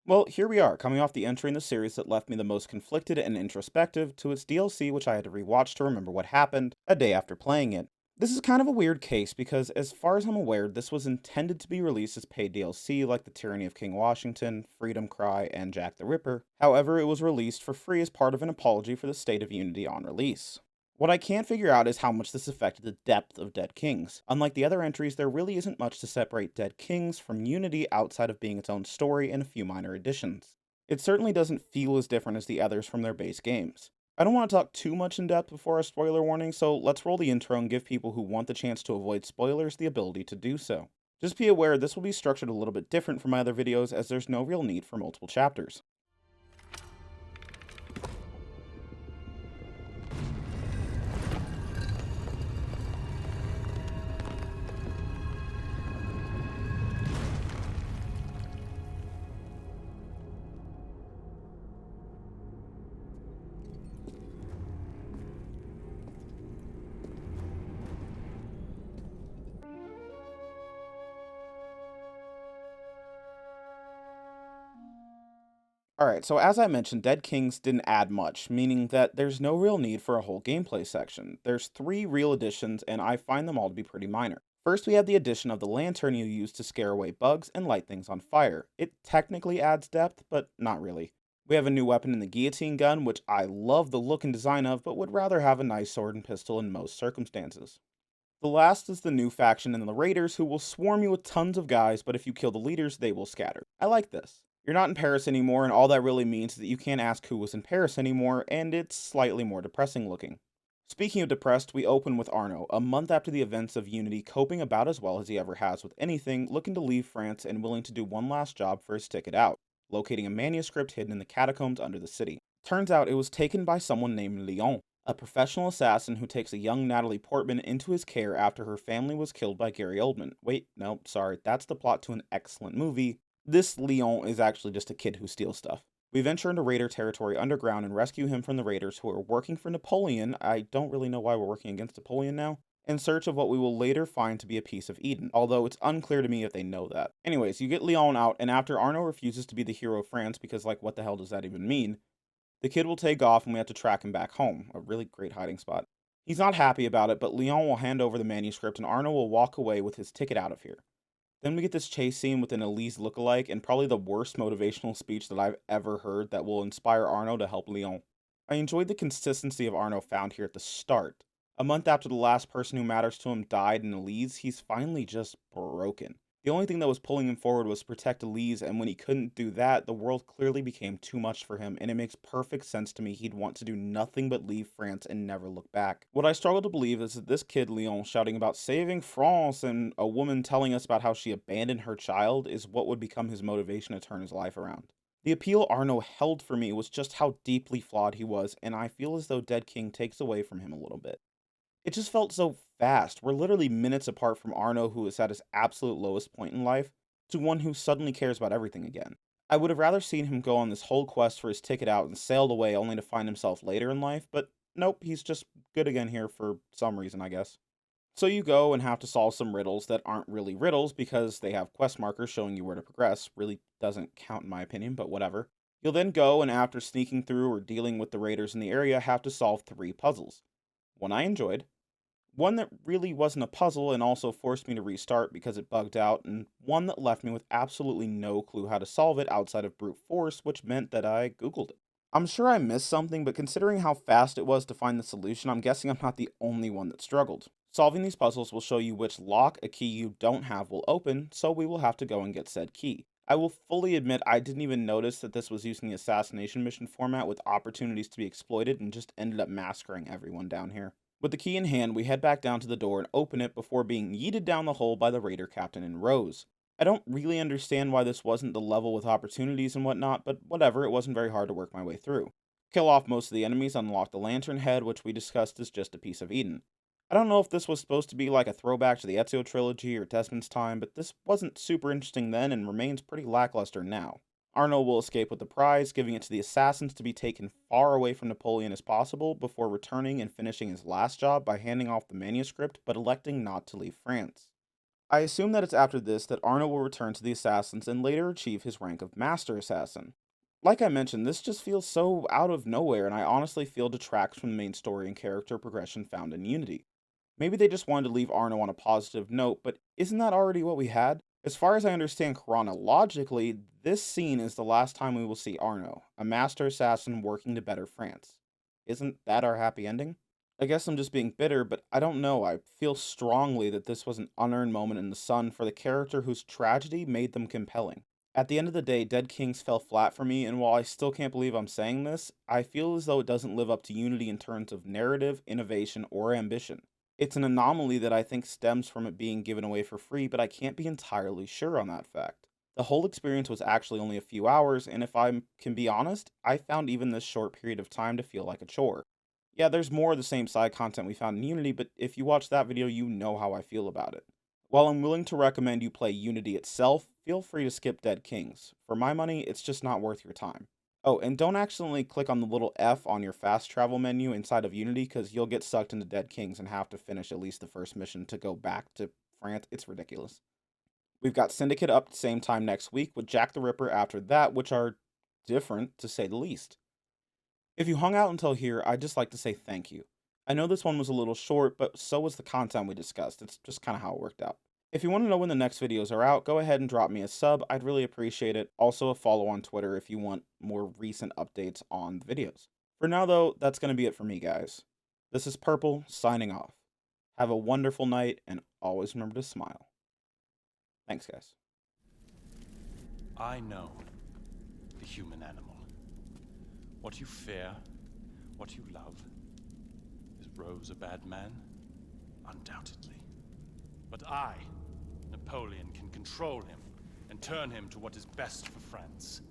Well, here we are, coming off the entry in the series that left me the most conflicted and introspective to its DLC, which I had to rewatch to remember what happened a day after playing it. This is kind of a weird case because, as far as I'm aware, this was intended to be released as paid DLC like The Tyranny of King Washington, Freedom Cry, and Jack the Ripper. However, it was released for free as part of an apology for the State of Unity on release. What I can't figure out is how much this affected the depth of Dead Kings. Unlike the other entries, there really isn't much to separate Dead Kings from Unity outside of being its own story and a few minor additions. It certainly doesn't feel as different as the others from their base games. I don't want to talk too much in depth before a spoiler warning, so let's roll the intro and give people who want the chance to avoid spoilers the ability to do so. Just be aware this will be structured a little bit different from my other videos as there's no real need for multiple chapters. Alright, so as I mentioned, Dead Kings didn't add much, meaning that there's no real need for a whole gameplay section. There's three real additions, and I find them all to be pretty minor. First, we have the addition of the lantern you use to scare away bugs and light things on fire. It technically adds depth, but not really. We have a new weapon in the guillotine gun, which I love the look and design of, but would rather have a nice sword and pistol in most circumstances. The last is the new faction in the Raiders who will swarm you with tons of guys, but if you kill the leaders, they will scatter. I like this. You're not in Paris anymore, and all that really means is that you can't ask who was in Paris anymore, and it's slightly more depressing looking. Speaking of depressed, we open with Arno, a month after the events of Unity, coping about as well as he ever has with anything, looking to leave France and willing to do one last job for his ticket out, locating a manuscript hidden in the catacombs under the city. Turns out it was taken by someone named Leon, a professional assassin who takes a young Natalie Portman into his care after her family was killed by Gary Oldman. Wait, no, sorry, that's the plot to an excellent movie. This Leon is actually just a kid who steals stuff. We venture into Raider territory underground and rescue him from the Raiders who are working for Napoleon. I don't really know why we're working against Napoleon now. In search of what we will later find to be a piece of Eden, although it's unclear to me if they know that. Anyways, you get Leon out, and after Arno refuses to be the hero of France because, like, what the hell does that even mean? The kid will take off and we have to track him back home, a really great hiding spot. He's not happy about it, but Leon will hand over the manuscript and Arno will walk away with his ticket out of here. Then we get this chase scene with an Elise lookalike and probably the worst motivational speech that I've ever heard that will inspire Arno to help Leon. I enjoyed the consistency of Arno found here at the start. A month after the last person who matters to him died in Elise, he's finally just broken. The only thing that was pulling him forward was to protect Elise, and when he couldn't do that, the world clearly became too much for him, and it makes perfect sense to me he'd want to do nothing but leave France and never look back. What I struggle to believe is that this kid, Leon, shouting about saving France and a woman telling us about how she abandoned her child is what would become his motivation to turn his life around. The appeal Arno held for me was just how deeply flawed he was, and I feel as though Dead King takes away from him a little bit. It just felt so fast. We're literally minutes apart from Arno, who is at his absolute lowest point in life, to one who suddenly cares about everything again. I would have rather seen him go on this whole quest for his ticket out and sailed away only to find himself later in life, but nope, he's just good again here for some reason, I guess. So you go and have to solve some riddles that aren't really riddles because they have quest markers showing you where to progress. Really doesn't count in my opinion, but whatever. You'll then go and after sneaking through or dealing with the raiders in the area, have to solve three puzzles. One I enjoyed, one that really wasn't a puzzle and also forced me to restart because it bugged out, and one that left me with absolutely no clue how to solve it outside of brute force, which meant that I Googled it. I'm sure I missed something, but considering how fast it was to find the solution, I'm guessing I'm not the only one that struggled. Solving these puzzles will show you which lock a key you don't have will open, so we will have to go and get said key. I will fully admit I didn't even notice that this was using the assassination mission format with opportunities to be exploited and just ended up massacring everyone down here. With the key in hand, we head back down to the door and open it before being yeeted down the hole by the raider captain in rows. I don't really understand why this wasn't the level with opportunities and whatnot, but whatever, it wasn't very hard to work my way through. Kill off most of the enemies, unlock the lantern head, which we discussed is just a piece of Eden. I don't know if this was supposed to be like a throwback to the Ezio trilogy or Desmond's time, but this wasn't super interesting then and remains pretty lackluster now. Arno will escape with the prize, giving it to the assassins to be taken far away from Napoleon as possible before returning and finishing his last job by handing off the manuscript but electing not to leave France. I assume that it's after this that Arno will return to the Assassins and later achieve his rank of Master Assassin. Like I mentioned, this just feels so out of nowhere, and I honestly feel detracts from the main story and character progression found in Unity. Maybe they just wanted to leave Arno on a positive note, but isn't that already what we had? As far as I understand chronologically, this scene is the last time we will see Arno, a master assassin working to better France. Isn't that our happy ending? I guess I'm just being bitter, but I don't know. I feel strongly that this was an unearned moment in the sun for the character whose tragedy made them compelling. At the end of the day, Dead Kings fell flat for me, and while I still can't believe I'm saying this, I feel as though it doesn't live up to Unity in terms of narrative, innovation, or ambition. It's an anomaly that I think stems from it being given away for free, but I can't be entirely sure on that fact. The whole experience was actually only a few hours, and if I can be honest, I found even this short period of time to feel like a chore. Yeah, there's more of the same side content we found in Unity, but if you watch that video, you know how I feel about it. While I'm willing to recommend you play Unity itself, feel free to skip Dead Kings. For my money, it's just not worth your time. Oh, and don't accidentally click on the little F on your fast travel menu inside of Unity because you'll get sucked into Dead Kings and have to finish at least the first mission to go back to France. It's ridiculous. We've got Syndicate up the same time next week with Jack the Ripper after that, which are different to say the least. If you hung out until here, I'd just like to say thank you. I know this one was a little short, but so was the content we discussed. It's just kind of how it worked out. If you want to know when the next videos are out, go ahead and drop me a sub. I'd really appreciate it. Also, a follow on Twitter if you want more recent updates on the videos. For now, though, that's going to be it for me, guys. This is Purple, signing off. Have a wonderful night, and always remember to smile. Thanks, guys. I know the human animal. What you fear, what you love. Is Rose a bad man? Undoubtedly. But I, Napoleon, can control him and turn him to what is best for France.